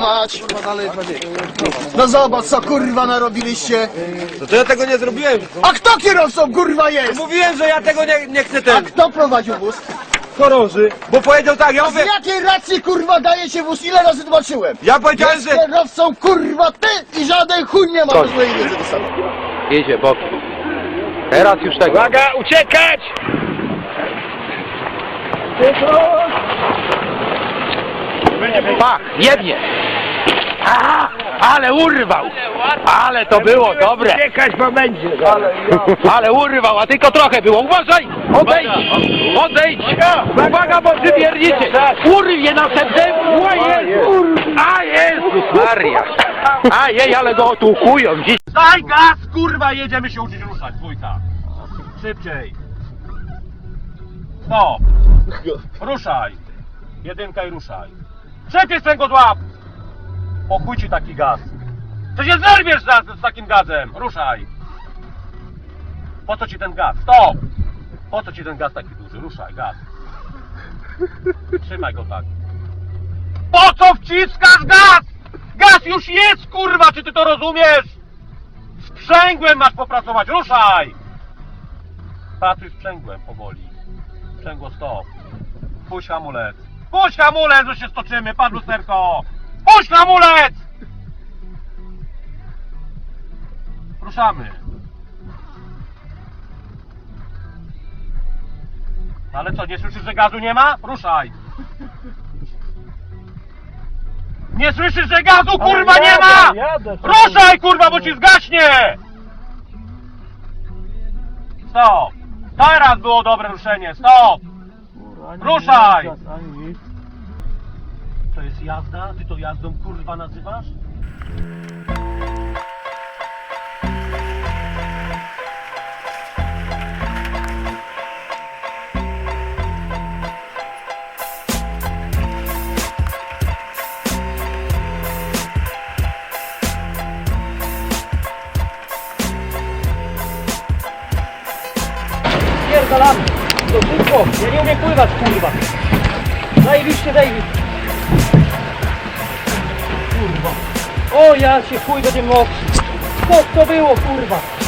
zobacz! No zobacz, co kurwa narobiliście! No to ja tego nie zrobiłem. A kto kierowcą kurwa jest? Mówiłem, że ja tego nie chcę A ten. kto prowadził wóz? Chorąży. Bo powiedział tak, ja Z mówię. jakiej racji kurwa daje się wóz? Ile razy zobaczyłem? Ja powiedziałem, Jest że. kierowcą kurwa ty i żaden chuj nie ma bez mojej wiedzy do sama. Jedzie bokiem. Teraz już tego. Uwaga, uciekać! Pach, jebnie. A, ale urwał. Ale to było dobre. Uciekać, bo będzie. Ale urwał, a tylko trochę było. Uważaj! Odejdź! Odejdź! Uwaga, bo przywiernicie! Urwie następnemu! A Jezus Maria! A jej, ale go otłukują dziś. Daj gaz, kurwa, jedziemy się uczyć ruszać, dwójka. Szybciej. Stop. Ruszaj. Jedynka i ruszaj. Szybciej sprzęgło złap. Po chuj ci taki gaz. To się zerwiesz z takim gazem. Ruszaj. Po co ci ten gaz? Stop. Po co ci ten gaz taki duży? Ruszaj, gaz. Trzymaj go tak. Po co wciskasz gaz? Gaz już jest, kurwa, czy ty to rozumiesz? Sprzęgłem masz popracować, ruszaj! Pracuj sprzęgłem powoli. Sprzęgło stop. Puść hamulec. Puść hamulec, że się stoczymy, pan lusterko! Puść hamulec! Ruszamy. Ale co, nie słyszysz, że gazu nie ma? Ruszaj! Nie słyszysz, że gazu kurwa nie ma! Ruszaj kurwa, bo ci zgaśnie! Stop! Teraz było dobre ruszenie, stop! Ruszaj! To jest jazda? Ty to jazdą kurwa nazywasz? Pierdalamy! To szybko! Ja nie umiem pływać, kurwa! Zajebiście, David! Kurwa! O, ja się chuj będzie mokry! Co to było, kurwa?